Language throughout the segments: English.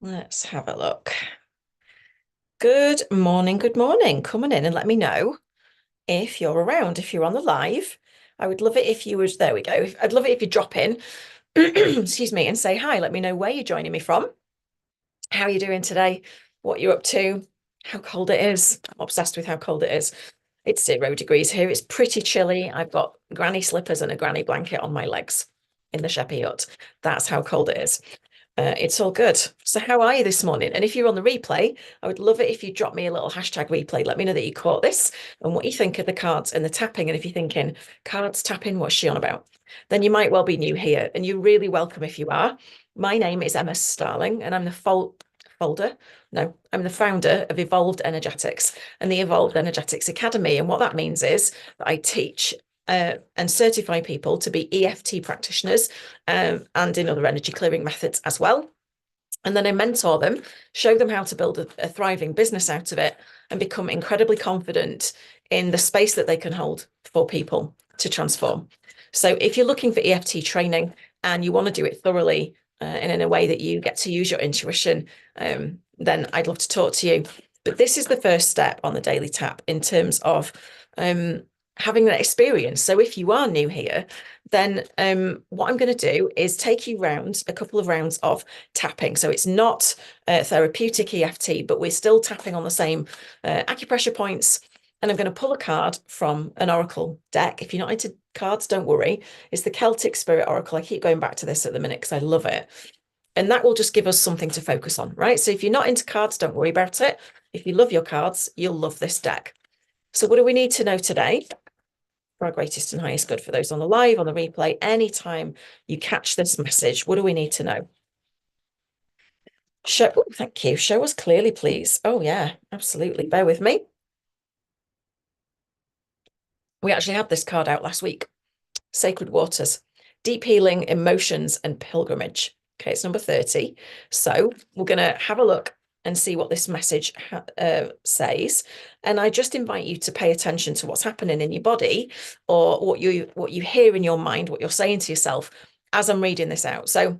Let's have a look. Good morning, good morning. Come on in and let me know if you're around, if you're on the live. I would love it if you would, there we go. I'd love it if you drop in, excuse me, and say hi. Let me know where you're joining me from, how you're doing today, what you're up to, how cold it is. I'm obsessed with how cold it is. It's 0 degrees here. It's pretty chilly. I've got granny slippers and a granny blanket on my legs in the Sheppey hut. That's how cold it is. It's all good. So, how are you this morning? And if you're on the replay, I would love it if you drop me a little hashtag replay. Let me know that you caught this and what you think of the cards and the tapping. And if you're thinking, cards tapping, what's she on about? Then you might well be new here. And you're really welcome if you are. My name is Emma Starling, and I'm the folder. No, I'm the founder of Evolved Energetics and the Evolved Energetics Academy. And what that means is that I teach and certify people to be EFT practitioners and in other energy clearing methods as well. And then I mentor them, show them how to build a thriving business out of it and become incredibly confident in the space that they can hold for people to transform. So if you're looking for EFT training and you want to do it thoroughly and in a way that you get to use your intuition, then I'd love to talk to you. But this is the first step on the daily tap in terms of having that experience. So if you are new here, then what I'm going to do is take you round a couple of rounds of tapping. So it's not therapeutic EFT, but we're still tapping on the same acupressure points. And I'm going to pull a card from an oracle deck. If you're not into cards, don't worry. It's the Celtic Spirit Oracle. I keep going back to this at the minute because I love it. And that will just give us something to focus on, right? So if you're not into cards, don't worry about it. If you love your cards, you'll love this deck. So what do we need to know today? For our greatest and highest good, for those on the live, on the replay, anytime you catch this message, what do we need to know? Thank you. Show us clearly, please. Oh, yeah, absolutely. Bear with me. We actually had this card out last week. Sacred Waters, Deep Healing, Emotions, and Pilgrimage. Okay, it's number 30. So we're going to have a look and see what this message says. And I just invite you to pay attention to what's happening in your body or what you hear in your mind, what you're saying to yourself as I'm reading this out. So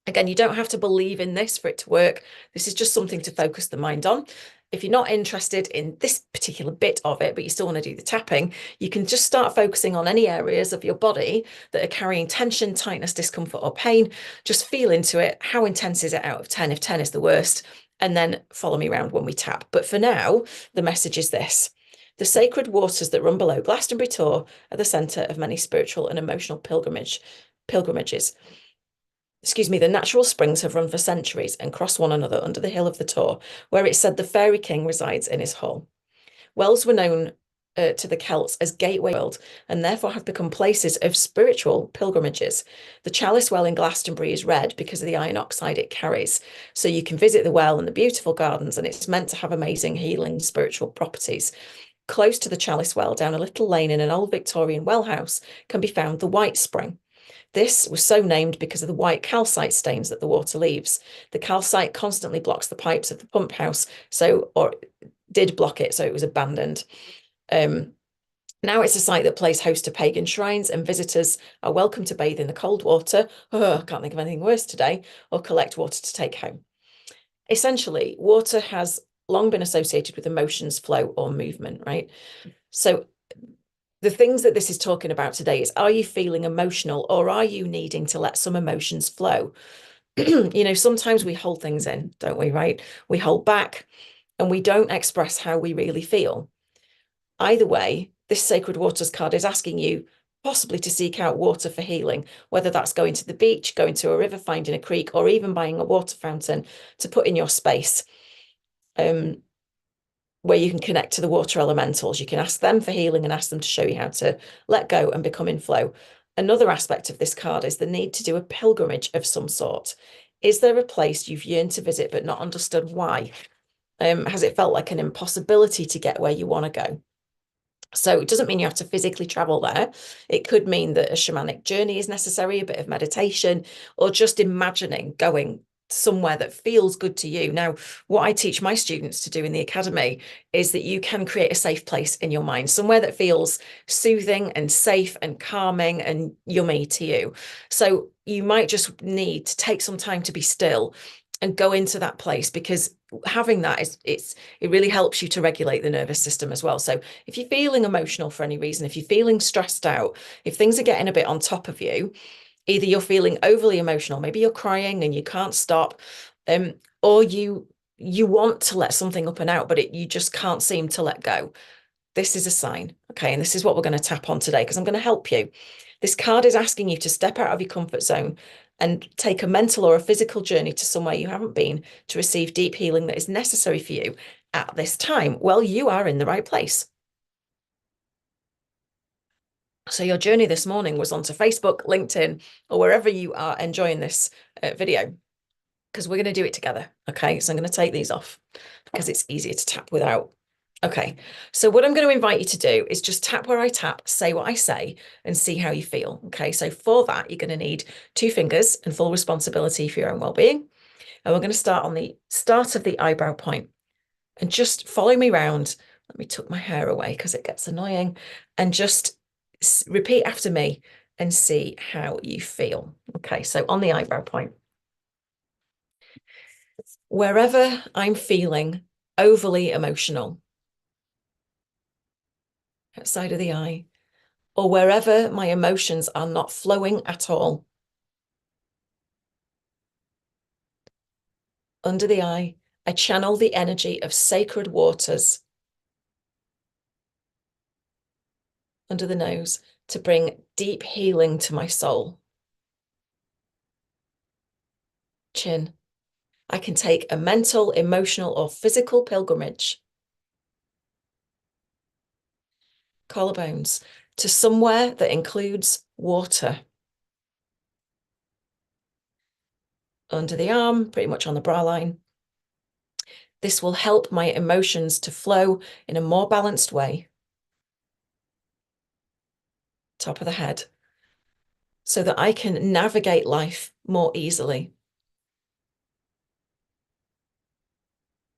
again, you don't have to believe in this for it to work. This is just something to focus the mind on. If you're not interested in this particular bit of it, but you still want to do the tapping, you can just start focusing on any areas of your body that are carrying tension, tightness, discomfort, or pain. Just feel into it. How intense is it out of 10 if 10 is the worst? And then follow me around when we tap. But for now, the message is this. The sacred waters that run below Glastonbury Tor are the centre of many spiritual and emotional pilgrimages. The natural springs have run for centuries and cross one another under the hill of the Tor, where it's said the fairy king resides in his hall. Wells were known to the Celts as gateway world and therefore have become places of spiritual pilgrimages. The chalice well in Glastonbury is red because of the iron oxide it carries. So you can visit the well and the beautiful gardens, and it's meant to have amazing healing spiritual properties. Close to the chalice well, down a little lane in an old Victorian well house, can be found the White Spring. This was so named because of the white calcite stains that the water leaves. The calcite constantly blocks the pipes of the pump house, or did block it, so it was abandoned. Now it's a site that plays host to pagan shrines, and visitors are welcome to bathe in the cold water. Oh, I can't think of anything worse today, or collect water to take home. Essentially, water has long been associated with emotions, flow, or movement, right? So the things that this is talking about today is, are you feeling emotional or are you needing to let some emotions flow? Sometimes we hold things in, don't we, right? We hold back and we don't express how we really feel. Either way, this Sacred Waters card is asking you possibly to seek out water for healing, whether that's going to the beach, going to a river, finding a creek, or even buying a water fountain to put in your space. Where you can connect to the water elementals. You can ask them for healing and ask them to show you how to let go and become in flow. Another aspect of this card is the need to do a pilgrimage of some sort. Is there a place you've yearned to visit but not understood why? Has it felt like an impossibility to get where you want to go? So it doesn't mean you have to physically travel there. It could mean that a shamanic journey is necessary, a bit of meditation, or just imagining going somewhere that feels good to you. Now, what I teach my students to do in the academy is that you can create a safe place in your mind, somewhere that feels soothing and safe and calming and yummy to you. So you might just need to take some time to be still and go into that place, because having that it really helps you to regulate the nervous system as well. So if you're feeling emotional for any reason, if you're feeling stressed out, if things are getting a bit on top of you, either you're feeling overly emotional, maybe you're crying and you can't stop, or you want to let something up and out, but you just can't seem to let go. This is a sign. Okay. And this is what we're going to tap on today, because I'm going to help you. This card is asking you to step out of your comfort zone and take a mental or a physical journey to somewhere you haven't been to receive deep healing that is necessary for you at this time. Well, you are in the right place. So your journey this morning was onto Facebook, LinkedIn, or wherever you are enjoying this video, because we're going to do it together. Okay. So I'm going to take these off because it's easier to tap without. Okay, so what I'm going to invite you to do is just tap where I tap, say what I say, and see how you feel. Okay, so for that, you're going to need 2 fingers and full responsibility for your own well-being. And we're going to start on the start of the eyebrow point. And just follow me round. Let me tuck my hair away because it gets annoying. And just repeat after me and see how you feel. Okay, so on the eyebrow point. Wherever I'm feeling overly emotional, outside of the eye, or wherever my emotions are not flowing at all, under the eye, I channel the energy of sacred waters under the nose to bring deep healing to my soul. Chin, I can take a mental, emotional, or physical pilgrimage. Collarbones, to somewhere that includes water. Under the arm, pretty much on the bra line. This will help my emotions to flow in a more balanced way. Top of the head, so that I can navigate life more easily.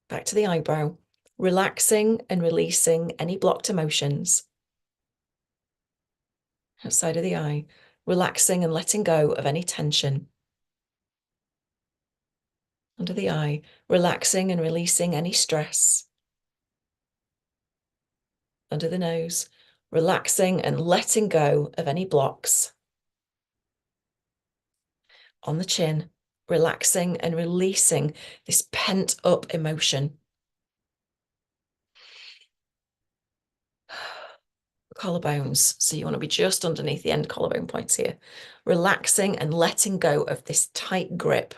Back to the eyebrow, relaxing and releasing any blocked emotions. Outside of the eye, relaxing and letting go of any tension. Under the eye, relaxing and releasing any stress. Under the nose, relaxing and letting go of any blocks. On the chin, relaxing and releasing this pent up emotion. Collarbones, so you want to be just underneath the end collarbone points here. Relaxing and letting go of this tight grip.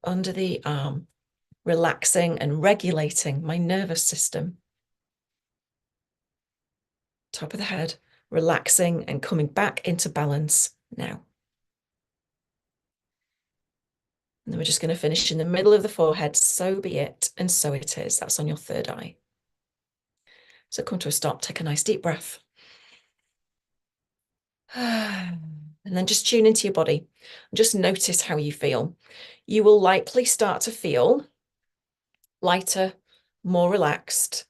Under the arm, relaxing and regulating my nervous system. Top of the head, relaxing and coming back into balance now. And then we're just going to finish in the middle of the forehead. So be it, and so it is. That's on your third eye. So come to a stop, take a nice deep breath. And then just tune into your body. Just notice how you feel. You will likely start to feel lighter, more relaxed,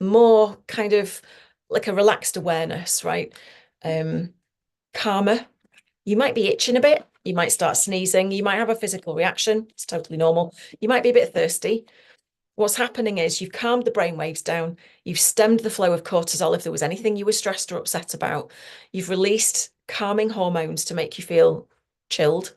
more kind of like a relaxed awareness, right? Calmer. You might be itching a bit. You might start sneezing. You might have a physical reaction. It's totally normal. You might be a bit thirsty. What's happening is you've calmed the brain waves down. You've stemmed the flow of cortisol if there was anything you were stressed or upset about. You've released calming hormones to make you feel chilled,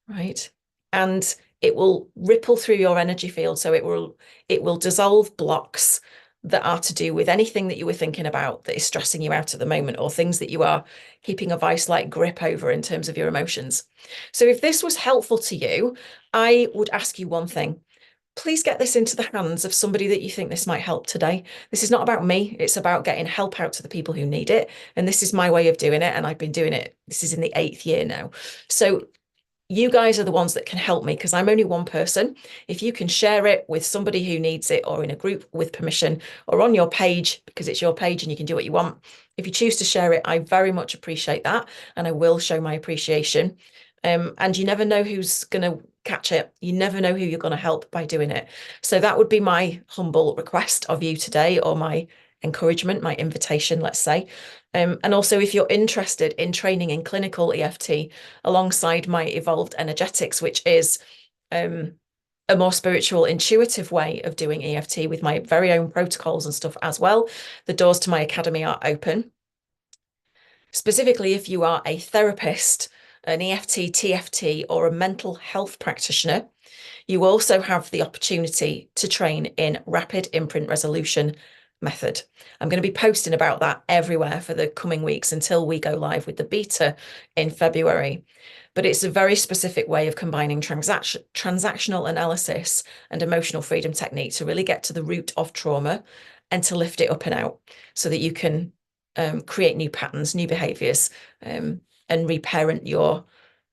right? And it will ripple through your energy field. So it will dissolve blocks that are to do with anything that you were thinking about that is stressing you out at the moment, or things that you are keeping a vice-like grip over in terms of your emotions. So if this was helpful to you, I would ask you one thing. Please get this into the hands of somebody that you think this might help today. This is not about me. It's about getting help out to the people who need it. And this is my way of doing it. And I've been doing it. This is in the 8th year now. So you guys are the ones that can help me, because I'm only one person. If you can share it with somebody who needs it, or in a group with permission, or on your page, because it's your page and you can do what you want. If you choose to share it, I very much appreciate that. And I will show my appreciation. And you never know who's going to catch it. You never know who you're going to help by doing it. So that would be my humble request of you today, or my encouragement, my invitation, let's say. And also, if you're interested in training in clinical EFT alongside my Evolved Energetics, which is a more spiritual, intuitive way of doing EFT with my very own protocols and stuff as well, the doors to my academy are open. Specifically, if you are a therapist, an EFT, TFT, or a mental health practitioner, you also have the opportunity to train in rapid imprint resolution method. I'm going to be posting about that everywhere for the coming weeks until we go live with the beta in February. But it's a very specific way of combining transactional analysis and emotional freedom technique to really get to the root of trauma and to lift it up and out so that you can create new patterns, new behaviors, and reparent your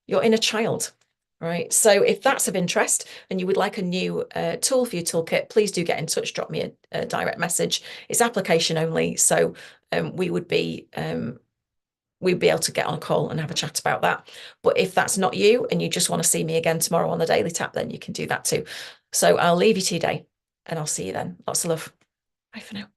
inner child. Right. So if that's of interest and you would like a new tool for your toolkit, please do get in touch, drop me a direct message. It's application only. So we'd be able to get on a call and have a chat about that. But if that's not you and you just want to see me again tomorrow on the Daily Tap, then you can do that too. So I'll leave you to your day and I'll see you then. Lots of love. Bye for now.